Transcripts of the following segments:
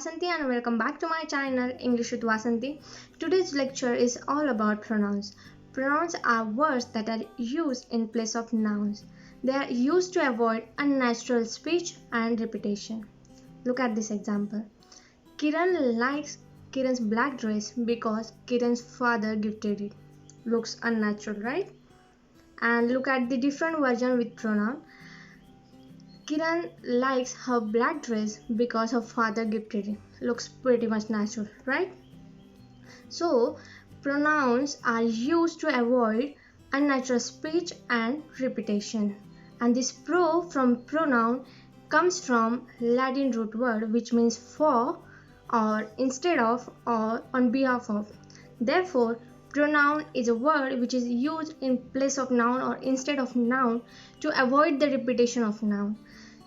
Vasanti and welcome back to my channel English with Vasanti. Today's lecture is all about pronouns. Pronouns are words that are used in place of nouns. They are used to avoid unnatural speech and repetition. Look at this example. Kiran likes Kiran's black dress because Kiran's father gifted it. Looks unnatural, right? And look at the different version with pronoun. Kiran likes her black dress because her father gifted it. Looks pretty much natural, right? So, pronouns are used to avoid unnatural speech and repetition. And this pro from pronoun comes from Latin root word which means for or instead of or on behalf of. Therefore, pronoun is a word which is used in place of noun or instead of noun to avoid the repetition of noun.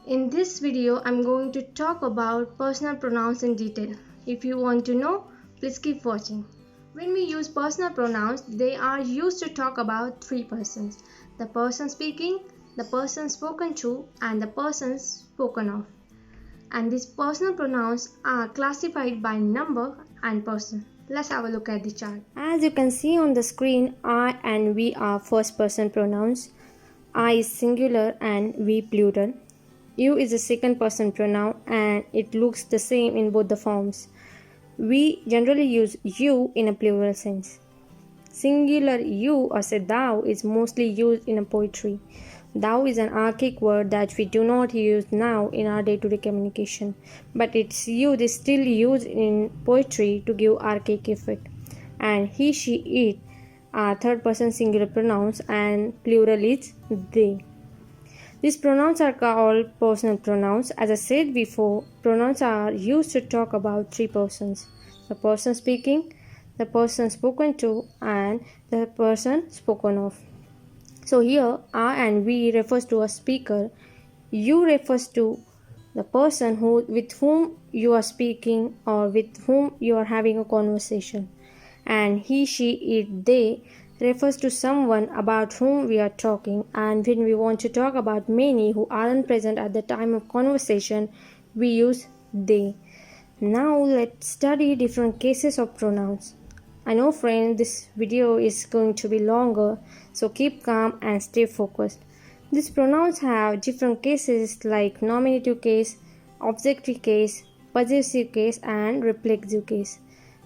In this video, I'm going to talk about personal pronouns in detail. If you want to know, please keep watching. When we use personal pronouns, they are used to talk about three persons: the person speaking, the person spoken to, and the person spoken of. And these personal pronouns are classified by number and person. Let's have a look at the chart. As you can see on the screen, I and we are first person pronouns. I is singular and we plural. You is a second person pronoun and it looks the same in both the forms. We generally use you in a plural sense. Singular you or say thou is mostly used in a poetry. Thou is an archaic word that we do not use now in our day-to-day communication, but its use is still used in poetry to give archaic effect. And he, she, it are third person singular pronouns and plural is they. These pronouns are called personal pronouns. As I said before, pronouns are used to talk about three persons: the person speaking, the person spoken to, and the person spoken of. So here, I and we refers to a speaker. You refers to the person with whom you are speaking or with whom you are having a conversation. And he, she, it, they refers to someone about whom we are talking, and when we want to talk about many who aren't present at the time of conversation, we use they. Now let's study different cases of pronouns. I know friends, this video is going to be longer, so keep calm and stay focused. These pronouns have different cases like nominative case, objective case, possessive case, and reflexive case.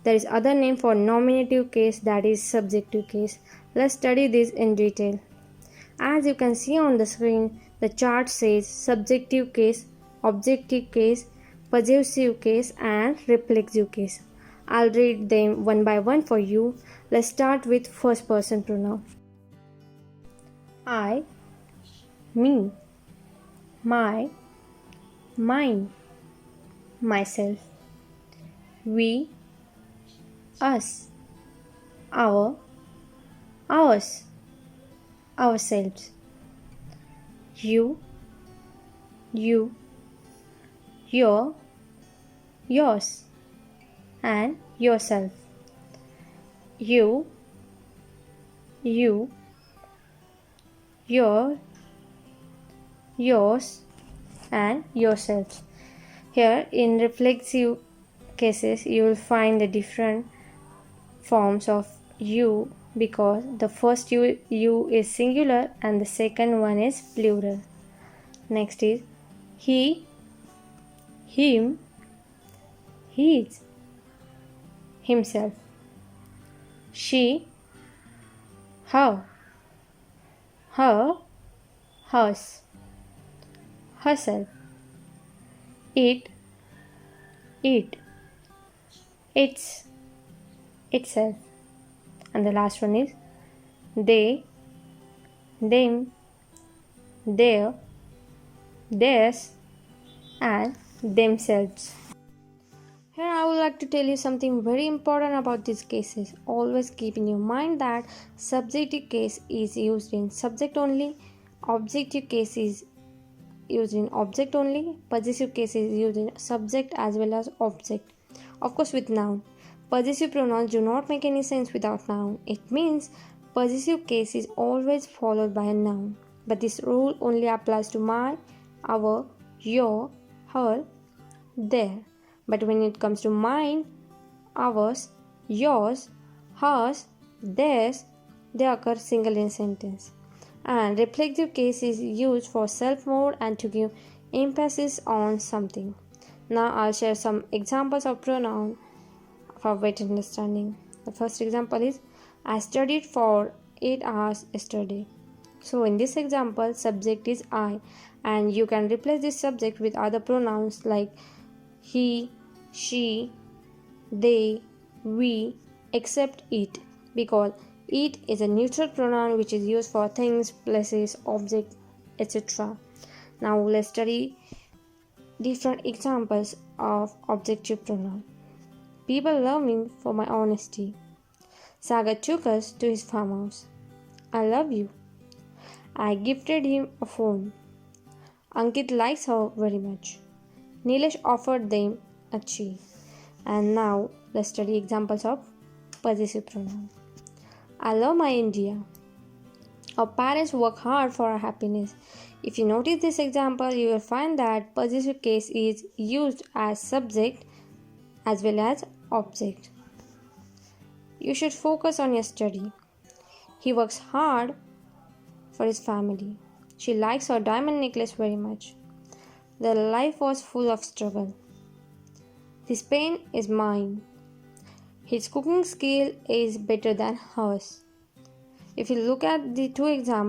There is other name for nominative case, that is subjective case. Let's study this in detail. As you can see on the screen, the chart says subjective case, objective case, possessive case, and reflexive case. I'll read them one by one for you. Let's start with first person pronoun. I, me, my, mine, myself, we, us, our, ours, ourselves, you, your, yours, and yourself, you, your, yours, and yourselves. Here in reflexive cases, you will find the different forms of you because the first you is singular and the second one is plural. Next is he, him, his, himself, she, her, hers, herself, it, its, itself. And the last one is they, them, their, theirs, and themselves. Here I would like to tell you something very important about these cases. Always keep in your mind that subjective case is used in subject only, objective case is used in object only, possessive case is used in subject as well as object. Of course with noun. Possessive pronouns do not make any sense without noun. It means possessive case is always followed by a noun. But this rule only applies to my, our, your, her, their. But when it comes to mine, ours, yours, hers, theirs, they occur single in sentence. And reflexive case is used for self mode and to give emphasis on something. Now I'll share some examples of pronoun for better understanding. The first example is I studied for 8 hours yesterday. So in this example, subject is I, and you can replace this subject with other pronouns like he, she, they, we, except it, because it is a neutral pronoun which is used for things, places, objects, etc. Now let's study different examples of objective pronoun. People love me for my honesty. Sagar took us to his farmhouse. I love you. I gifted him a phone. Ankit likes her very much. Nilesh offered them a cheese. And now let's study examples of possessive pronoun. I love my India. Our parents work hard for our happiness. If you notice this example, you will find that possessive case is used as subject as well as object. You should focus on your study. He works hard for his family. She likes her diamond necklace very much. Their life was full of struggle. This pen is mine. His cooking skill is better than hers. If you look at the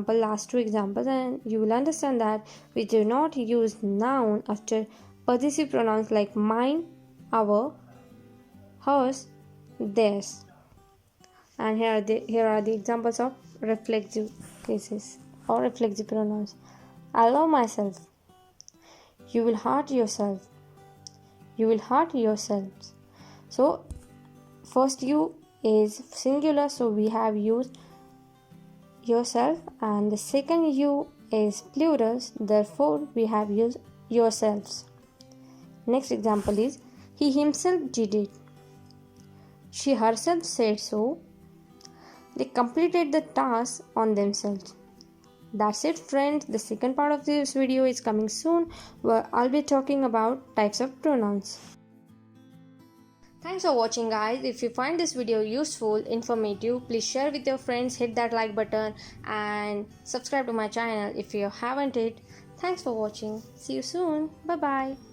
last two examples, and you will understand that we do not use noun after possessive pronouns like mine, our, hers, theirs. And here are the examples of reflexive cases or reflexive pronouns. I love myself. You will hurt yourself. You will hurt yourselves. So first you is singular, so we have used yourself, and the second you is plural, therefore we have used yourselves. Next example is he himself did it. She herself said so. They completed the task on themselves. That's it, friends. The second part of this video is coming soon, where I'll be talking about types of pronouns. Thanks for watching, guys. If you find this video useful, informative, please share with your friends, hit that like button and subscribe to my channel if you haven't it. Thanks for watching. See you soon. Bye bye.